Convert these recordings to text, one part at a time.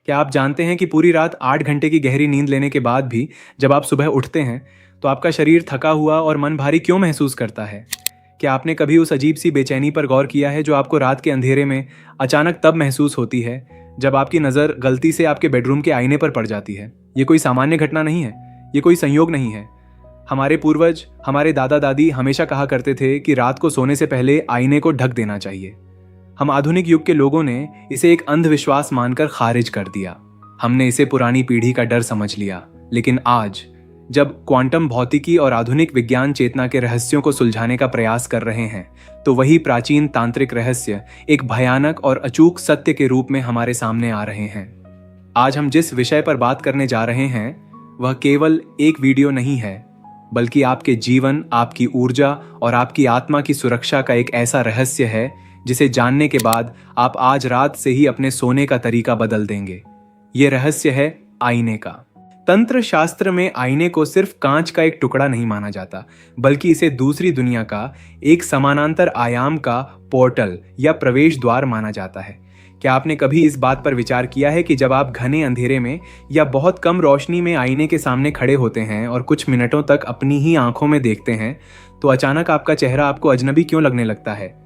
क्या आप जानते हैं कि पूरी रात 8 घंटे की गहरी नींद लेने के बाद भी जब आप सुबह उठते हैं तो आपका शरीर थका हुआ और मन भारी क्यों महसूस करता है? क्या आपने कभी उस अजीब सी बेचैनी पर गौर किया है जो आपको रात के अंधेरे में अचानक तब महसूस होती है जब आपकी नज़र गलती से आपके बेडरूम के आईने पर पड़ जाती है? ये कोई सामान्य घटना नहीं है, ये कोई संयोग नहीं है। हमारे पूर्वज, हमारे दादा दादी हमेशा कहा करते थे कि रात को सोने से पहले आईने को ढक देना चाहिए। हम आधुनिक युग के लोगों ने इसे एक अंधविश्वास मानकर खारिज कर दिया। हमने इसे पुरानी पीढ़ी का डर समझ लिया। लेकिन आज जब क्वांटम भौतिकी और आधुनिक विज्ञान चेतना के रहस्यों को सुलझाने का प्रयास कर रहे हैं, तो वही प्राचीन तांत्रिक रहस्य एक भयानक और अचूक सत्य के रूप में हमारे सामने आ रहे हैं। आज हम जिस विषय पर बात करने जा रहे हैं वह केवल एक वीडियो नहीं है, बल्कि आपके जीवन, आपकी ऊर्जा और आपकी आत्मा की सुरक्षा का एक ऐसा रहस्य है जिसे जानने के बाद आप आज रात से ही अपने सोने का तरीका बदल देंगे। यह रहस्य है आईने का। तंत्र शास्त्र में आईने को सिर्फ कांच का एक टुकड़ा नहीं माना जाता, बल्कि इसे दूसरी दुनिया का एक समानांतर आयाम का पोर्टल या प्रवेश द्वार माना जाता है। क्या आपने कभी इस बात पर विचार किया है कि जब आप घने अंधेरे में या बहुत कम रोशनी में आईने के सामने खड़े होते हैं और कुछ मिनटों तक अपनी ही आंखों में देखते हैं, तो अचानक आपका चेहरा आपको अजनबी क्यों लगने लगता है?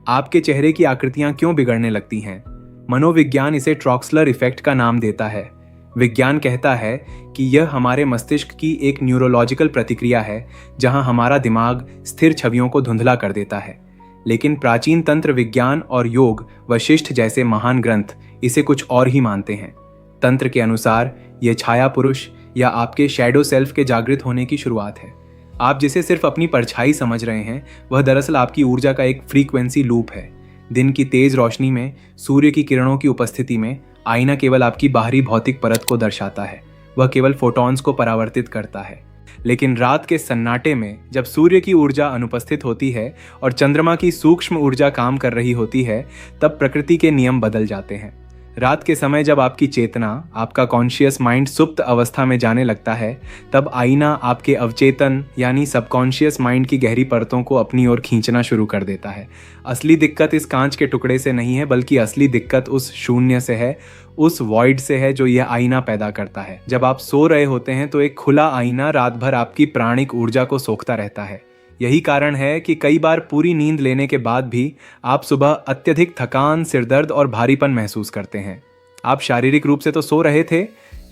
आपके चेहरे की आकृतियां क्यों बिगड़ने लगती हैं? मनोविज्ञान इसे ट्रॉक्सलर इफेक्ट का नाम देता है। विज्ञान कहता है कि यह हमारे मस्तिष्क की एक न्यूरोलॉजिकल प्रतिक्रिया है, जहां हमारा दिमाग स्थिर छवियों को धुंधला कर देता है। लेकिन प्राचीन तंत्र विज्ञान और योग, वशिष्ठ जैसे महान ग्रंथ इसे कुछ और ही मानते हैं। तंत्र के अनुसार यह छाया पुरुष या आपके शैडो सेल्फ के जागृत होने की शुरुआत है। आप जिसे सिर्फ अपनी परछाई समझ रहे हैं, वह दरअसल आपकी ऊर्जा का एक फ्रीक्वेंसी लूप है। दिन की तेज रोशनी में, सूर्य की किरणों की उपस्थिति में, आईना केवल आपकी बाहरी भौतिक परत को दर्शाता है। वह केवल फोटॉन्स को परावर्तित करता है। लेकिन रात के सन्नाटे में जब सूर्य की ऊर्जा अनुपस्थित होती है और चंद्रमा की सूक्ष्म ऊर्जा काम कर रही होती है, तब प्रकृति के नियम बदल जाते हैं। रात के समय जब आपकी चेतना, आपका कॉन्शियस माइंड सुप्त अवस्था में जाने लगता है, तब आईना आपके अवचेतन यानी सबकॉन्शियस माइंड की गहरी परतों को अपनी ओर खींचना शुरू कर देता है। असली दिक्कत इस कांच के टुकड़े से नहीं है, बल्कि असली दिक्कत उस शून्य से है, उस वॉइड से है जो यह आईना पैदा करता है। जब आप सो रहे होते हैं तो एक खुला आईना रात भर आपकी प्राणिक ऊर्जा को सोखता रहता है। यही कारण है कि कई बार पूरी नींद लेने के बाद भी आप सुबह अत्यधिक थकान, सिरदर्द और भारीपन महसूस करते हैं। आप शारीरिक रूप से तो सो रहे थे,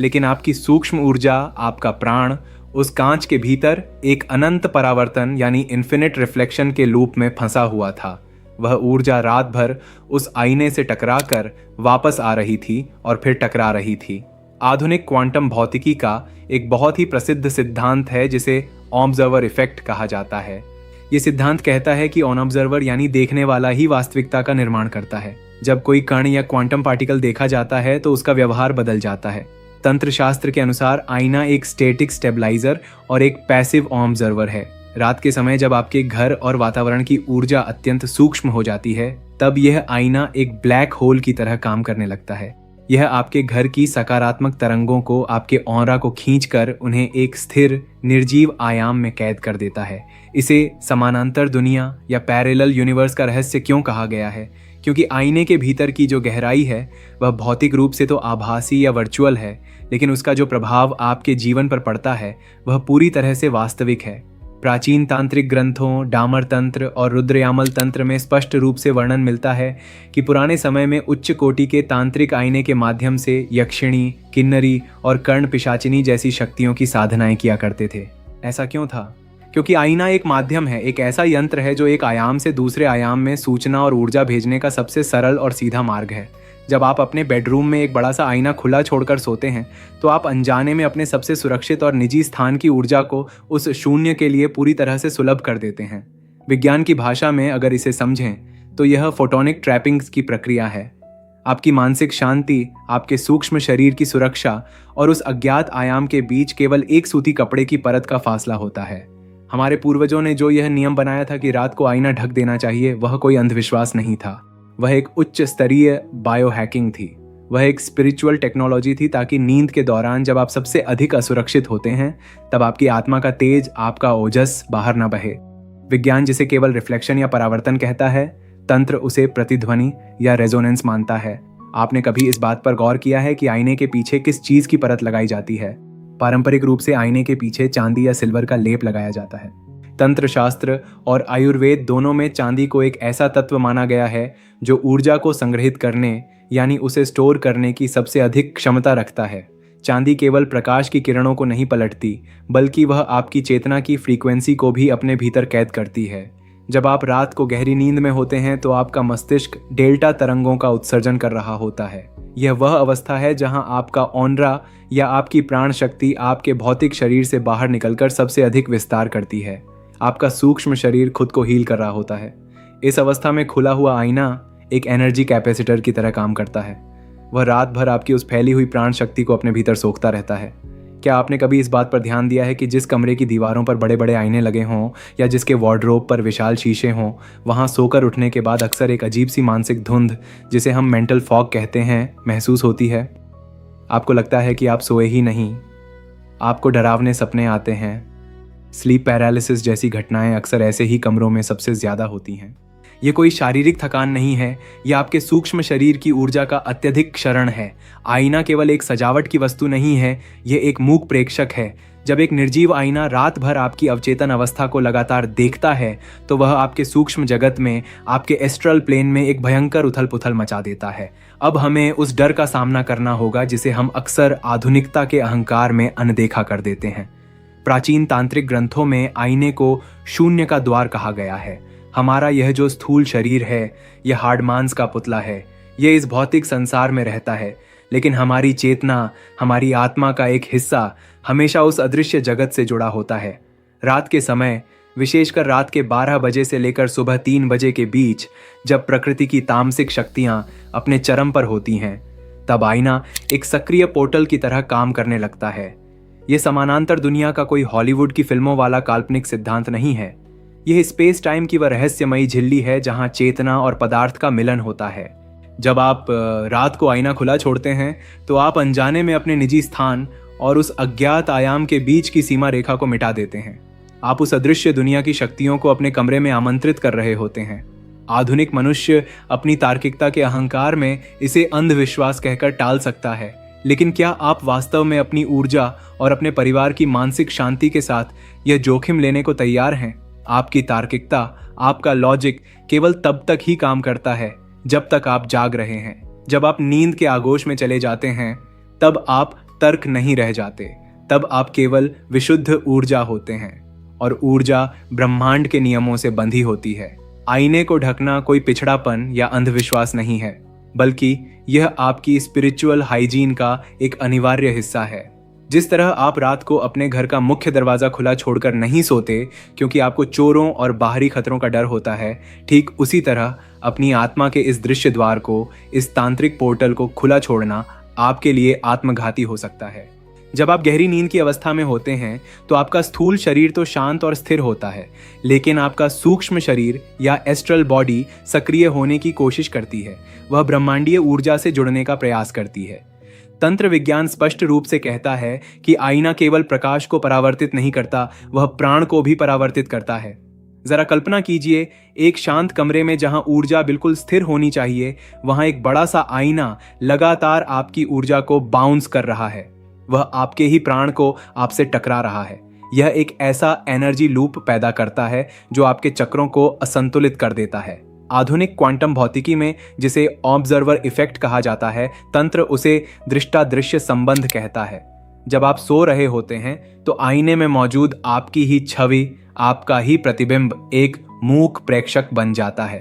लेकिन आपकी सूक्ष्म ऊर्जा, आपका प्राण उस कांच के भीतर एक अनंत परावर्तन यानी इन्फिनिट रिफ्लेक्शन के लूप में फंसा हुआ था। वह ऊर्जा रात भर उस आईने से टकराकर वापस आ रही थी और फिर टकरा रही थी। आधुनिक क्वांटम भौतिकी का एक बहुत ही प्रसिद्ध सिद्धांत है जिसे ऑब्जर्वर इफेक्ट कहा जाता है। ये सिद्धांत कहता है कि ऑन ऑब्जर्वर यानी देखने वाला ही वास्तविकता का निर्माण करता है। जब कोई कण या क्वांटम पार्टिकल देखा जाता है तो उसका व्यवहार बदल जाता है। तंत्र शास्त्र के अनुसार आईना एक स्टैटिक स्टेबलाइजर और एक पैसिव ऑब्जर्वर है। रात के समय जब आपके घर और वातावरण की ऊर्जा अत्यंत सूक्ष्म हो जाती है, तब यह आईना एक ब्लैक होल की तरह काम करने लगता है। यह आपके घर की सकारात्मक तरंगों को, आपके ऑरा को खींचकर उन्हें एक स्थिर, निर्जीव आयाम में कैद कर देता है। इसे समानांतर दुनिया या पैरेलल यूनिवर्स का रहस्य क्यों कहा गया है? क्योंकि आईने के भीतर की जो गहराई है वह भौतिक रूप से तो आभासी या वर्चुअल है, लेकिन उसका जो प्रभाव आपके जीवन पर पड़ता है वह पूरी तरह से वास्तविक है। प्राचीन तांत्रिक ग्रंथों, डामर तंत्र और रुद्रयामल तंत्र में स्पष्ट रूप से वर्णन मिलता है कि पुराने समय में उच्च कोटि के तांत्रिक आईने के माध्यम से यक्षिणी, किन्नरी और कर्ण पिशाचिनी जैसी शक्तियों की साधनाएं किया करते थे। ऐसा क्यों था? क्योंकि आईना एक माध्यम है, एक ऐसा यंत्र है जो एक आयाम से दूसरे आयाम में सूचना और ऊर्जा भेजने का सबसे सरल और सीधा मार्ग है। जब आप अपने बेडरूम में एक बड़ा सा आईना खुला छोड़कर सोते हैं, तो आप अनजाने में अपने सबसे सुरक्षित और निजी स्थान की ऊर्जा को उस शून्य के लिए पूरी तरह से सुलभ कर देते हैं। विज्ञान की भाषा में अगर इसे समझें तो यह फोटोनिक ट्रैपिंग की प्रक्रिया है। आपकी मानसिक शांति, आपके सूक्ष्म शरीर की सुरक्षा और उस अज्ञात आयाम के बीच केवल एक सूती कपड़े की परत का फासला होता है। हमारे पूर्वजों ने जो यह नियम बनाया था कि रात को आईना ढक देना चाहिए, वह कोई अंधविश्वास नहीं था। वह एक उच्च स्तरीय बायो हैकिंग थी। वह एक स्पिरिचुअल टेक्नोलॉजी थी, ताकि नींद के दौरान जब आप सबसे अधिक असुरक्षित होते हैं, तब आपकी आत्मा का तेज, आपका ओजस बाहर न बहे। विज्ञान जिसे केवल रिफ्लेक्शन या परावर्तन कहता है, तंत्र उसे प्रतिध्वनि या रेजोनेंस मानता है। आपने कभी इस बात पर गौर किया है कि आईने के पीछे किस चीज की परत लगाई जाती है? पारंपरिक रूप से आईने के पीछे चांदी या सिल्वर का लेप लगाया जाता है। तंत्र शास्त्र और आयुर्वेद दोनों में चांदी को एक ऐसा तत्व माना गया है जो ऊर्जा को संग्रहित करने यानी उसे स्टोर करने की सबसे अधिक क्षमता रखता है। चांदी केवल प्रकाश की किरणों को नहीं पलटती, बल्कि वह आपकी चेतना की फ्रीक्वेंसी को भी अपने भीतर कैद करती है। जब आप रात को गहरी नींद में होते हैं तो आपका मस्तिष्क डेल्टा तरंगों का उत्सर्जन कर रहा होता है। यह वह अवस्था है जहां आपका ऑनरा या आपकी प्राण शक्ति आपके भौतिक शरीर से बाहर निकलकर सबसे अधिक विस्तार करती है। आपका सूक्ष्म शरीर खुद को हील कर रहा होता है। इस अवस्था में खुला हुआ आईना एक एनर्जी कैपेसिटर की तरह काम करता है। वह रात भर आपकी उस फैली हुई प्राण शक्ति को अपने भीतर सोखता रहता है। क्या आपने कभी इस बात पर ध्यान दिया है कि जिस कमरे की दीवारों पर बड़े बड़े आईने लगे हों या जिसके वार्डरोब पर विशाल शीशे हों, वहां सोकर उठने के बाद अक्सर एक अजीब सी मानसिक धुंध, जिसे हम मेंटल फॉग कहते हैं, महसूस होती है? आपको लगता है कि आप सोए ही नहीं, आपको डरावने सपने आते हैं। स्लीप पैरालिसिस जैसी घटनाएं अक्सर ऐसे ही कमरों में सबसे ज्यादा होती हैं। ये कोई शारीरिक थकान नहीं है, यह आपके सूक्ष्म शरीर की ऊर्जा का अत्यधिक क्षरण है। आईना केवल एक सजावट की वस्तु नहीं है, यह एक मूक प्रेक्षक है। जब एक निर्जीव आईना रात भर आपकी अवचेतन अवस्था को लगातार देखता है तो वह आपके सूक्ष्म जगत में, आपके एस्ट्रल प्लेन में एक भयंकर उथल पुथल मचा देता है। अब हमें उस डर का सामना करना होगा जिसे हम अक्सर आधुनिकता के अहंकार में अनदेखा कर देते हैं। प्राचीन तांत्रिक ग्रंथों में आईने को शून्य का द्वार कहा गया है। हमारा यह जो स्थूल शरीर है, यह हार्ड मांस का पुतला है, यह इस भौतिक संसार में रहता है, लेकिन हमारी चेतना, हमारी आत्मा का एक हिस्सा हमेशा उस अदृश्य जगत से जुड़ा होता है। रात के समय, विशेषकर रात के 12 बजे से लेकर सुबह 3 बजे के बीच, जब प्रकृति की तामसिक शक्तियां अपने चरम पर होती हैं, तब आईना एक सक्रिय पोर्टल की तरह काम करने लगता है। यह समानांतर दुनिया का कोई हॉलीवुड की फिल्मों वाला काल्पनिक सिद्धांत नहीं है। यह स्पेस टाइम की वह रहस्यमयी झिल्ली है जहां चेतना और पदार्थ का मिलन होता है। जब आप रात को आईना खुला छोड़ते हैं तो आप अनजाने में अपने निजी स्थान और उस अज्ञात आयाम के बीच की सीमा रेखा को मिटा देते हैं। आप उस अदृश्य दुनिया की शक्तियों को अपने कमरे में आमंत्रित कर रहे होते हैं। आधुनिक मनुष्य अपनी तार्किकता के अहंकार में इसे अंधविश्वास कहकर टाल सकता है, लेकिन क्या आप वास्तव में अपनी ऊर्जा और अपने परिवार की मानसिक शांति के साथ यह जोखिम लेने को तैयार हैं? आपकी तार्किकता, आपका लॉजिक केवल तब तक ही काम करता है जब तक आप जाग रहे हैं। जब आप नींद के आगोश में चले जाते हैं तब आप तर्क नहीं रह जाते, तब आप केवल विशुद्ध ऊर्जा होते हैं, और ऊर्जा ब्रह्मांड के नियमों से बंधी होती है। आईने को ढकना कोई पिछड़ापन या अंधविश्वास नहीं है, बल्कि यह आपकी स्पिरिचुअल हाइजीन का एक अनिवार्य हिस्सा है। जिस तरह आप रात को अपने घर का मुख्य दरवाजा खुला छोड़कर नहीं सोते क्योंकि आपको चोरों और बाहरी खतरों का डर होता है, ठीक उसी तरह अपनी आत्मा के इस दृश्य द्वार को, इस तांत्रिक पोर्टल को खुला छोड़ना आपके लिए आत्मघाती हो सकता है। जब आप गहरी नींद की अवस्था में होते हैं तो आपका स्थूल शरीर तो शांत और स्थिर होता है, लेकिन आपका सूक्ष्म शरीर या एस्ट्रल बॉडी सक्रिय होने की कोशिश करती है। वह ब्रह्मांडीय ऊर्जा से जुड़ने का प्रयास करती है। तंत्र विज्ञान स्पष्ट रूप से कहता है कि आईना केवल प्रकाश को परावर्तित नहीं करता, वह प्राण को भी परावर्तित करता है। जरा कल्पना कीजिए, एक शांत कमरे में जहां ऊर्जा बिल्कुल स्थिर होनी चाहिए, वहां एक बड़ा सा आईना लगातार आपकी ऊर्जा को बाउंस कर रहा है। वह आपके ही प्राण को आपसे टकरा रहा है। यह एक ऐसा एनर्जी लूप पैदा करता है जो आपके चक्रों को असंतुलित कर देता है। आधुनिक क्वांटम भौतिकी में जिसे ऑब्जर्वर इफेक्ट कहा जाता है, तंत्र उसे दृष्टादृश्य संबंध कहता है। जब आप सो रहे होते हैं तो आईने में मौजूद आपकी ही छवि, आपका ही प्रतिबिंब एक मूक प्रेक्षक बन जाता है।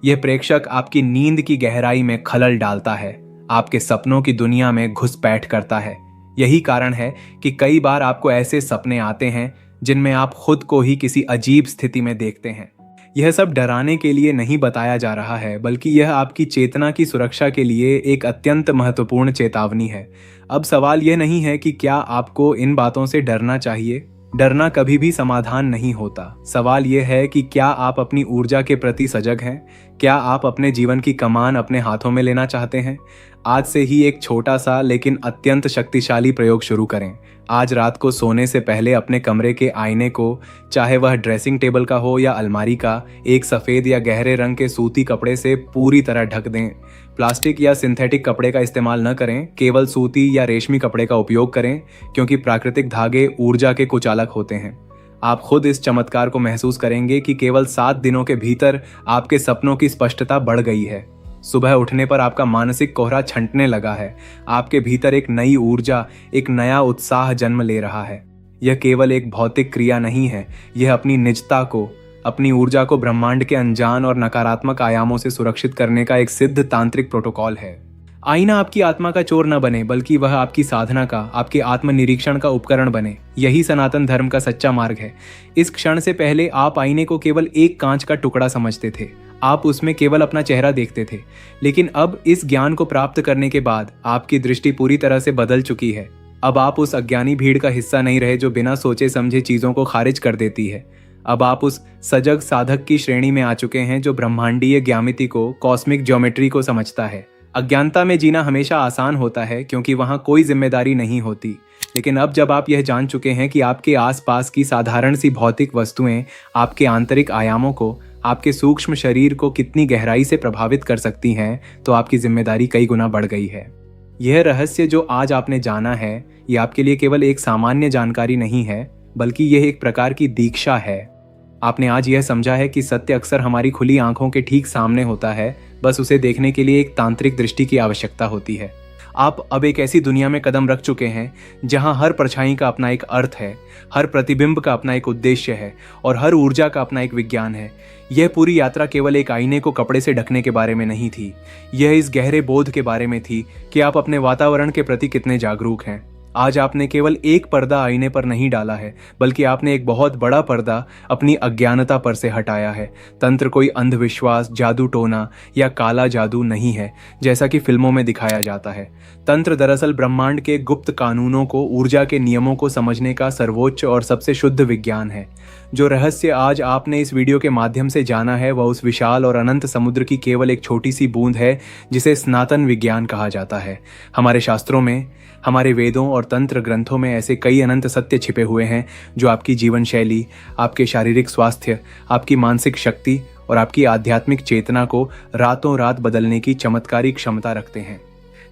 यह प्रेक्षक आपकी नींद की गहराई में खलल डालता है, आपके सपनों की दुनिया में घुसपैठ करता है। यही कारण है कि कई बार आपको ऐसे सपने आते हैं जिनमें आप खुद को ही किसी अजीब स्थिति में देखते हैं। यह सब डराने के लिए नहीं बताया जा रहा है, बल्कि यह आपकी चेतना की सुरक्षा के लिए एक अत्यंत महत्वपूर्ण चेतावनी है। अब सवाल यह नहीं है कि क्या आपको इन बातों से डरना चाहिए। डरना कभी भी समाधान नहीं होता। सवाल यह है कि क्या आप अपनी ऊर्जा के प्रति सजग हैं? क्या आप अपने जीवन की कमान अपने हाथों में लेना चाहते हैं? आज से ही एक छोटा सा लेकिन अत्यंत शक्तिशाली प्रयोग शुरू करें। आज रात को सोने से पहले अपने कमरे के आईने को, चाहे वह ड्रेसिंग टेबल का हो या अलमारी का, एक सफ़ेद या गहरे रंग के सूती कपड़े से पूरी तरह ढक दें। प्लास्टिक या सिंथेटिक कपड़े का इस्तेमाल न करें, केवल सूती या रेशमी कपड़े का उपयोग करें, क्योंकि प्राकृतिक धागे ऊर्जा के कुचालक होते हैं। आप खुद इस चमत्कार को महसूस करेंगे कि केवल 7 दिनों के भीतर आपके सपनों की स्पष्टता बढ़ गई है। सुबह उठने पर आपका मानसिक कोहरा छंटने लगा है। आपके भीतर एक नई ऊर्जा, एक नया उत्साह जन्म ले रहा है। यह केवल एक भौतिक क्रिया नहीं है, यह अपनी निजता को, अपनी ऊर्जा को ब्रह्मांड के अनजान और नकारात्मक आयामों से सुरक्षित करने का एक सिद्ध तांत्रिक प्रोटोकॉल है। आईना आपकी आत्मा का चोर न बने, बल्कि वह आपकी साधना का, आपके आत्मनिरीक्षण का उपकरण बने। यही सनातन धर्म का सच्चा मार्ग है। इस क्षण से पहले आप आईने को केवल एक कांच का टुकड़ा समझते थे। आप उसमें केवल अपना चेहरा देखते थे। लेकिन अब इस ज्ञान को प्राप्त करने के बाद आपकी दृष्टि पूरी तरह से बदल चुकी है। अब आप उस अज्ञानी भीड़ का हिस्सा नहीं रहे जो बिना सोचे समझे चीजों को खारिज कर देती है। अब आप उस सजग साधक की श्रेणी में आ चुके हैं जो ब्रह्मांडीय ज्यामिति को, कॉस्मिक ज्योमेट्री को समझता है। अज्ञानता में जीना हमेशा आसान होता है, क्योंकि वहां कोई जिम्मेदारी नहीं होती। लेकिन अब जब आप यह जान चुके हैं कि आपके आसपास की साधारण सी भौतिक वस्तुएं आपके आंतरिक आयामों को, आपके सूक्ष्म शरीर को कितनी गहराई से प्रभावित कर सकती हैं, तो आपकी जिम्मेदारी कई गुना बढ़ गई है। यह रहस्य जो आज आपने जाना है, यह आपके लिए केवल एक सामान्य जानकारी नहीं है, बल्कि यह एक प्रकार की दीक्षा है। आपने आज यह समझा है कि सत्य अक्सर हमारी खुली आंखों के ठीक सामने होता है, बस उसे देखने के लिए एक तांत्रिक दृष्टि की आवश्यकता होती है। आप अब एक ऐसी दुनिया में कदम रख चुके हैं जहां हर परछाई का अपना एक अर्थ है, हर प्रतिबिंब का अपना एक उद्देश्य है और हर ऊर्जा का अपना एक विज्ञान है। यह पूरी यात्रा केवल एक आईने को कपड़े से ढकने के बारे में नहीं थी। यह इस गहरे बोध के बारे में थी कि आप अपने वातावरण के प्रति कितने जागरूक हैं। आज आपने केवल एक पर्दा आईने पर नहीं डाला है, बल्कि आपने एक बहुत बड़ा पर्दा अपनी अज्ञानता पर से हटाया है। तंत्र कोई अंधविश्वास, जादू टोना या काला जादू नहीं है, जैसा कि फिल्मों में दिखाया जाता है। तंत्र दरअसल ब्रह्मांड के गुप्त कानूनों को, ऊर्जा के नियमों को समझने का सर्वोच्च और सबसे शुद्ध विज्ञान है। जो रहस्य आज आपने इस वीडियो के माध्यम से जाना है, वह उस विशाल और अनंत समुद्र की केवल एक छोटी सी बूंद है जिसे सनातन विज्ञान कहा जाता है। हमारे शास्त्रों में, हमारे वेदों और तंत्र ग्रंथों में ऐसे कई अनंत सत्य छिपे हुए हैं जो आपकी जीवन शैली, आपके शारीरिक स्वास्थ्य, आपकी मानसिक शक्ति और आपकी आध्यात्मिक चेतना को रातों रात बदलने की चमत्कारी क्षमता रखते हैं।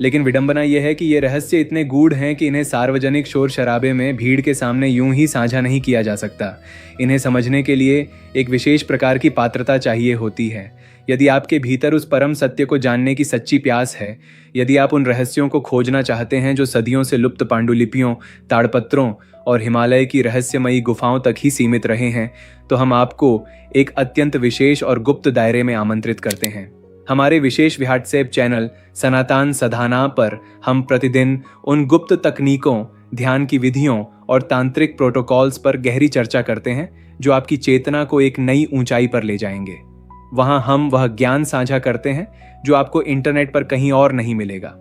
लेकिन विडंबना यह है कि ये रहस्य इतने गूढ़ हैं कि इन्हें सार्वजनिक शोर शराबे में भीड़ के सामने यूं ही साझा नहीं किया जा सकता। इन्हें समझने के लिए एक विशेष प्रकार की पात्रता चाहिए होती है। यदि आपके भीतर उस परम सत्य को जानने की सच्ची प्यास है, यदि आप उन रहस्यों को खोजना चाहते हैं जो सदियों से लुप्त पांडुलिपियों, ताड़पत्रों और हिमालय की रहस्यमयी गुफाओं तक ही सीमित रहे हैं, तो हम आपको एक अत्यंत विशेष और गुप्त दायरे में आमंत्रित करते हैं। हमारे विशेष व्हाट्सएप चैनल सनातन सधाना पर हम प्रतिदिन उन गुप्त तकनीकों, ध्यान की विधियों और तांत्रिक प्रोटोकॉल्स पर गहरी चर्चा करते हैं जो आपकी चेतना को एक नई ऊंचाई पर ले जाएंगे। वहां हम वह ज्ञान साझा करते हैं जो आपको इंटरनेट पर कहीं और नहीं मिलेगा।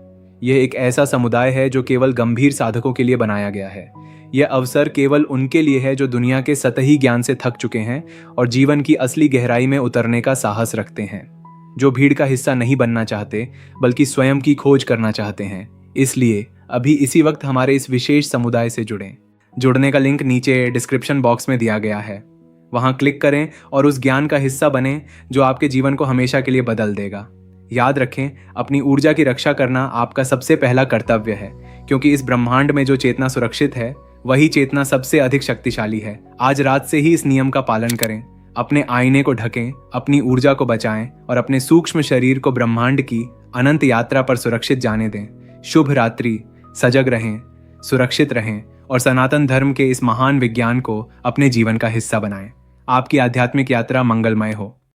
यह एक ऐसा समुदाय है जो केवल गंभीर साधकों के लिए बनाया गया है। यह अवसर केवल उनके लिए है जो दुनिया के सतही ज्ञान से थक चुके हैं और जीवन की असली गहराई में उतरने का साहस रखते हैं, जो भीड़ का हिस्सा नहीं बनना चाहते बल्कि स्वयं की खोज करना चाहते हैं। इसलिए अभी इसी वक्त हमारे इस विशेष समुदाय से जुड़ें। जुड़ने का लिंक नीचे डिस्क्रिप्शन बॉक्स में दिया गया है। वहां क्लिक करें और उस ज्ञान का हिस्सा बनें जो आपके जीवन को हमेशा के लिए बदल देगा। याद रखें, अपनी ऊर्जा की रक्षा करना आपका सबसे पहला कर्तव्य है, क्योंकि इस ब्रह्मांड में जो चेतना सुरक्षित है, वही चेतना सबसे अधिक शक्तिशाली है। आज रात से ही इस नियम का पालन करें। अपने आईने को ढकें, अपनी ऊर्जा को बचाएं और अपने सूक्ष्म शरीर को ब्रह्मांड की अनंत यात्रा पर सुरक्षित जाने दें। शुभ रात्रि। सजग रहें, सुरक्षित रहें और सनातन धर्म के इस महान विज्ञान को अपने जीवन का हिस्सा बनाएं। आपकी आध्यात्मिक यात्रा मंगलमय हो।